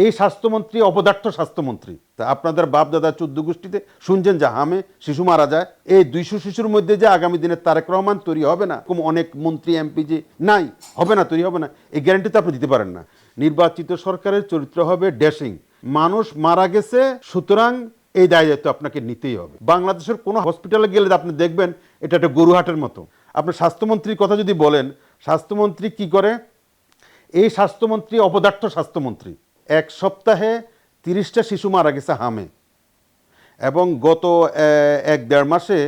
এই স্বাস্থ্যমন্ত্রী অপদার্থ স্বাস্থ্যমন্ত্রী। তা আপনাদের বাপ দাদা 14 গোষ্ঠীতে শুনছেন যে হামে শিশু মারা যায়, এই 200 শিশুর মধ্যে যে আগামী দিনে তারেক রহমান তৈরি হবে না, অনেক মন্ত্রী এমপি যে নাই, হবে না, তৈরি হবে না, এই গ্যারান্টি তো আপনি দিতে পারেন না। নির্বাচিত সরকারের চরিত্র হবে ড্যাশিং। মানুষ মারা গেছে, সুতরাং এই দায়িত্ব আপনাকে নিতেই হবে। বাংলাদেশের কোনো হসপিটালে গেলে আপনি দেখবেন এটা একটা গরুহাটের মতো। আপনার স্বাস্থ্যমন্ত্রীর কথা যদি বলেন, স্বাস্থ্যমন্ত্রী কি করে? এই স্বাস্থ্যমন্ত্রী অপদার্থ স্বাস্থ্যমন্ত্রী। এক সপ্তাহে 30টা শিশু মারা গেছে হামে, এবং গত 1-1.5 মাসে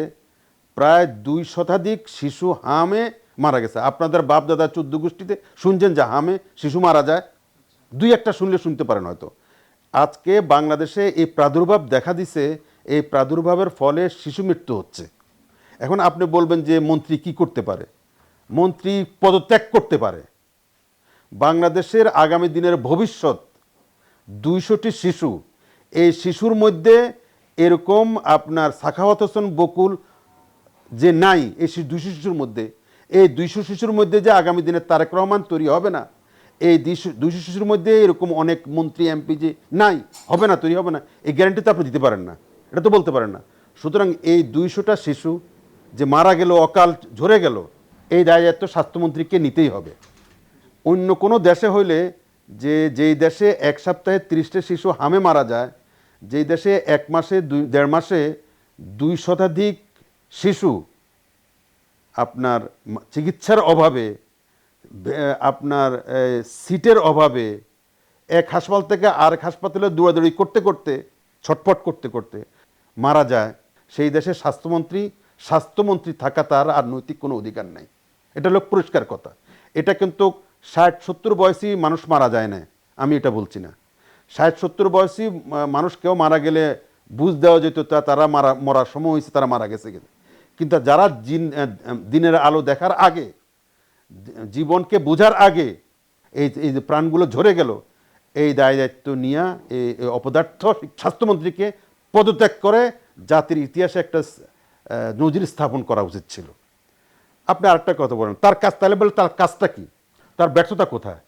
প্রায় 2 শতাধিক শিশু হামে মারা গেছে। আপনাদের বাপ দাদা 14 গোষ্ঠীতে শুনছেন যে হামে শিশু মারা যায়, 2-1টা শুনলে শুনতে পারেন হয়তো। আজকে বাংলাদেশে এই প্রাদুর্ভাব দেখা দিছে, এই প্রাদুর্ভাবের ফলে শিশু মৃত্যু হচ্ছে। এখন আপনি বলবেন যে মন্ত্রী কি করতে পারে? মন্ত্রী পদত্যাগ করতে পারে। বাংলাদেশের আগামী দিনের ভবিষ্যৎ 200টি শিশু, এই শিশুর মধ্যে এরকম আপনার সাখাওয়াত হোসেন বকুল যে নাই, এই 200 শিশুর মধ্যে, এই 200 শিশুর মধ্যে যে আগামী দিনে তারেক রহমান তৈরি হবে না, এই 200 শিশুর মধ্যে এরকম অনেক মন্ত্রী এমপি যে নাই, হবে না, তৈরি হবে না, এই গ্যারান্টি তো আপনি দিতে পারেন না, এটা তো বলতে পারেন না। সুতরাং এই 200টা শিশু যে মারা গেল, অকাল ঝরে গেল, এই দায়িত্ব স্বাস্থ্যমন্ত্রীকে নিতেই হবে। অন্য কোনো দেশে হইলে, যেই দেশে এক সপ্তাহে 30টা শিশু হামে মারা যায়, যেই দেশে 1 মাসে 1.5 মাসে 2 শতাধিক শিশু আপনার চিকিৎসার অভাবে, আপনার সিটের অভাবে, এক হাসপাতাল থেকে আরেক হাসপাতালে দৌড়াদৌড়ি করতে করতে, ছটফট করতে করতে মারা যায়, সেই দেশে স্বাস্থ্যমন্ত্রী থাকা তার আর নৈতিক কোনো অধিকার নাই। এটা লোক পরিষ্কার কথা। এটা কিন্তু 60-70 বয়সী মানুষ মারা যায় না, আমি এটা বলছি না। 60-70 বয়সী মানুষ কেউ মারা গেলে বুঝ দেওয়া যেত তারা মরার সময় হয়েছে, তারা মারা গেছে। কিন্তু যারা দিনের আলো দেখার আগে, জীবনকে বোঝার আগে এই যে প্রাণগুলো ঝরে গেল, এই দায়িত্ব নিয়ে এই অপদার্থ স্বাস্থ্যমন্ত্রীকে পদত্যাগ করে জাতির ইতিহাসে একটা নজির স্থাপন করা উচিত ছিল। আপনি আরেকটা কথা বলেন, তার কাজ, তাহলে বলে তার কাজটা কি, তার ব্যর্থতা কোথায়?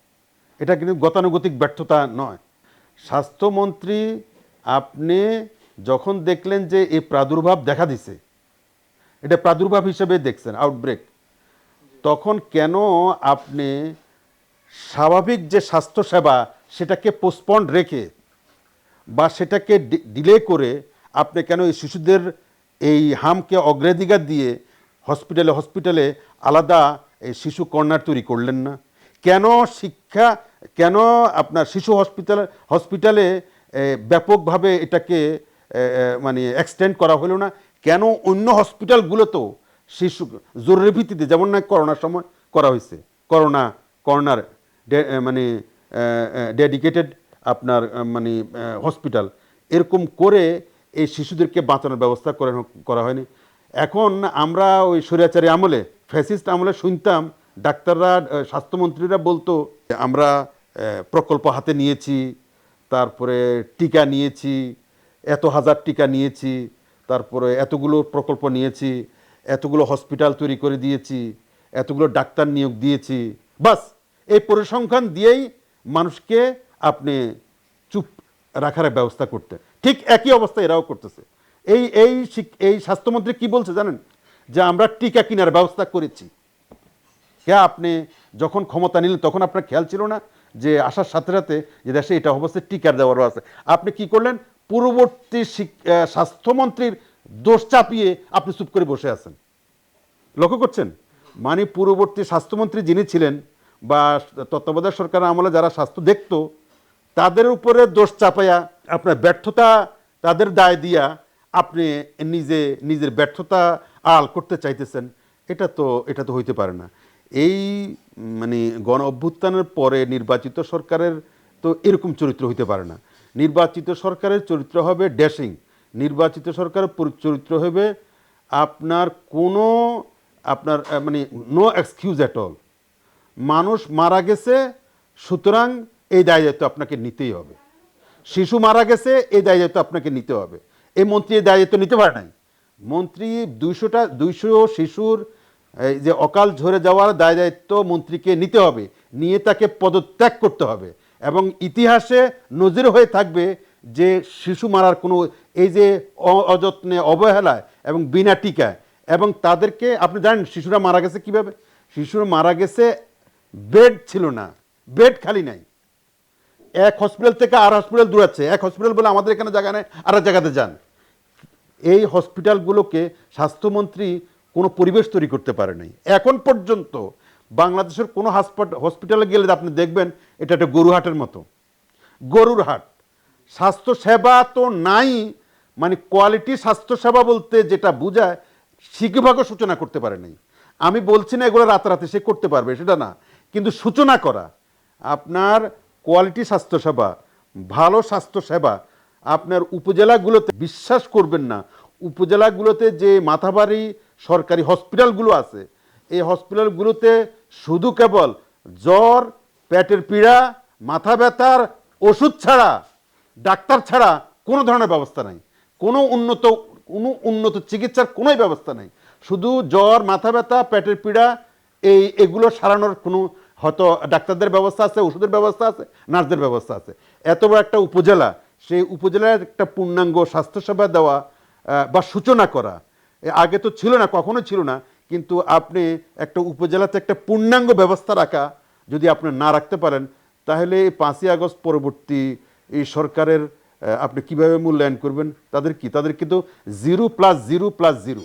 এটা কিন্তু গতানুগতিক ব্যর্থতা নয়। স্বাস্থ্যমন্ত্রী, আপনি যখন দেখলেন যে এই প্রাদুর্ভাব দেখা দিছে, এটা প্রাদুর্ভাব হিসেবে দেখছেন, আউটব্রেক, তখন কেন আপনি স্বাভাবিক যে স্বাস্থ্যসেবা সেটাকে পোস্টপন্ড রেখে বা সেটাকে ডিলে করে আপনি কেন এই শিশুদের এই হামকে অগ্রাধিকার দিয়ে হসপিটালে আলাদা এই শিশু কর্নার তৈরি করলেন না? কেন আপনার শিশু হসপিটালে ব্যাপকভাবে এটাকে মানে এক্সটেন্ড করা হলো না? কেন অন্য হসপিটালগুলোতেও শিশু জরুরি ভিত্তিতে, যেমন না করোনার সময় করা হয়েছে, কর্নার মানে ডেডিকেটেড আপনার মানে হসপিটাল, এরকম করে এই শিশুদেরকে বাঁচানোর ব্যবস্থা করা হয়নি? এখন আমরা ওই স্বৈরাচারী আমলে, ফ্যাসিস্ট আমলে শুনতাম ডাক্তাররা, স্বাস্থ্যমন্ত্রীরা বলতো আমরা প্রকল্প হাতে নিয়েছি, তারপরে টিকা নিয়েছি, এত হাজার টিকা নিয়েছি, তারপরে এতগুলো প্রকল্প নিয়েছি, এতগুলো হসপিটাল তৈরি করে দিয়েছি, এতগুলো ডাক্তার নিয়োগ দিয়েছি, বাস এই পরিসংখ্যান দিয়েই মানুষকে আপনি চুপ রাখার ব্যবস্থা করতে। ঠিক একই অবস্থা এরাও করতেছে। এই স্বাস্থ্যমন্ত্রী কি বলছে জানেন? যে আমরা টিকা কেনার ব্যবস্থা করেছি। আপনি যখন ক্ষমতা নিলেন তখন আপনার খেয়াল ছিল না যে আসার সাথে সাথে যে দেশে এটা অবস্থায় টিকার দেওয়ারও আছে? আপনি কি করলেন? পূর্ববর্তী স্বাস্থ্যমন্ত্রীর দোষ চাপিয়ে আপনি চুপ করে বসে আছেন। লক্ষ্য করছেন? মানে পূর্ববর্তী স্বাস্থ্যমন্ত্রী যিনি ছিলেন বা তত্ত্বাবধায়ক সরকারের আমলে যারা স্বাস্থ্য দেখতো, তাদের উপরে দোষ চাপাইয়া আপনার ব্যর্থতা, তাদের দায় দিয়া আপনি নিজের ব্যর্থতা আড়াল করতে চাইতেছেন। এটা তো হইতে পারে না। এই মানে গণ অভ্যুত্থানের পরে নির্বাচিত সরকারের তো এরকম চরিত্র হইতে পারে না। নির্বাচিত সরকারের চরিত্র হবে ড্যাশিং। নির্বাচিত সরকারের চরিত্র হবে আপনার কোনো মানে নো এক্সকিউজ অ্যাট অল। মানুষ মারা গেছে, সুতরাং এই দায়িত্ব আপনাকে নিতেই হবে। শিশু মারা গেছে, এই দায়িত্ব আপনাকে নিতে হবে। এই মন্ত্রী এই দায়িত্ব নিতে পারে নাই। মন্ত্রী 200 শিশুর এই যে অকাল ঝরে যাওয়ার দায়িত্ব মন্ত্রীকে নিতে হবে, নিয়ে তাকে পদত্যাগ করতে হবে এবং ইতিহাসে নজির হয়ে থাকবে যে শিশু মারার কোনো এই যে অযত্নে অবহেলায় এবং বিনা টিকায়, এবং তাদেরকে আপনি জানেন শিশুরা মারা গেছে কিভাবে? শিশুরা মারা গেছে বেড ছিল না, বেড খালি নাই, এক হসপিটাল থেকে আর হসপিটাল দূরাচ্ছে, এক হসপিটাল বলে আমাদের এখানে জায়গা নেই আর এক জায়গাতে যান। এই হসপিটালগুলোকে স্বাস্থ্যমন্ত্রী কোনো পরিবেশ তৈরি করতে পারে নাই এখন পর্যন্ত। বাংলাদেশের কোনো হসপিটালে গেলে আপনি দেখবেন এটা একটা গরুহাটের মতো, গরুর হাট। স্বাস্থ্যসেবা তো নাই, মানে কোয়ালিটি স্বাস্থ্যসেবা বলতে যেটা বোঝায় শিক্ষাভাগও সূচনা করতে পারে নাই। আমি বলছি না এগুলো রাতারাতি সে করতে পারবে, সেটা না, কিন্তু সূচনা করা, আপনার কোয়ালিটি স্বাস্থ্যসেবা, ভালো স্বাস্থ্যসেবা আপনার উপজেলাগুলোতে বিশ্বাস করবেন না, উপজেলাগুলোতে যে মাথাভারী সরকারি হসপিটালগুলো আছে এই হসপিটালগুলোতে শুধু কেবল জ্বর, পেটের পীড়া, মাথা ব্যথার ওষুধ ছাড়া, ডাক্তার ছাড়া কোনো ধরনের ব্যবস্থা নাই, কোনো উন্নত চিকিৎসার কোনোই ব্যবস্থা নেই। শুধু জ্বর, মাথা ব্যথা, পেটের পীড়া এগুলো সারানোর কোনো হয়তো ডাক্তারদের ব্যবস্থা আছে, ওষুধের ব্যবস্থা আছে, নার্সদের ব্যবস্থা আছে। এত বড় একটা উপজেলা, সেই উপজেলার একটা পূর্ণাঙ্গ স্বাস্থ্যসেবা দেওয়া বা সূচনা করা আগে তো ছিল না, কখনো ছিল না। কিন্তু আপনি একটা উপজেলাতে একটা পূর্ণাঙ্গ ব্যবস্থা রাখা যদি আপনি না রাখতে পারেন, তাহলে 5ই আগস্ট পরবর্তী এই সরকারের আপনি কিভাবে মূল্যায়ন করবেন? তাদের কি, তাদের কিন্তু 0+0+0।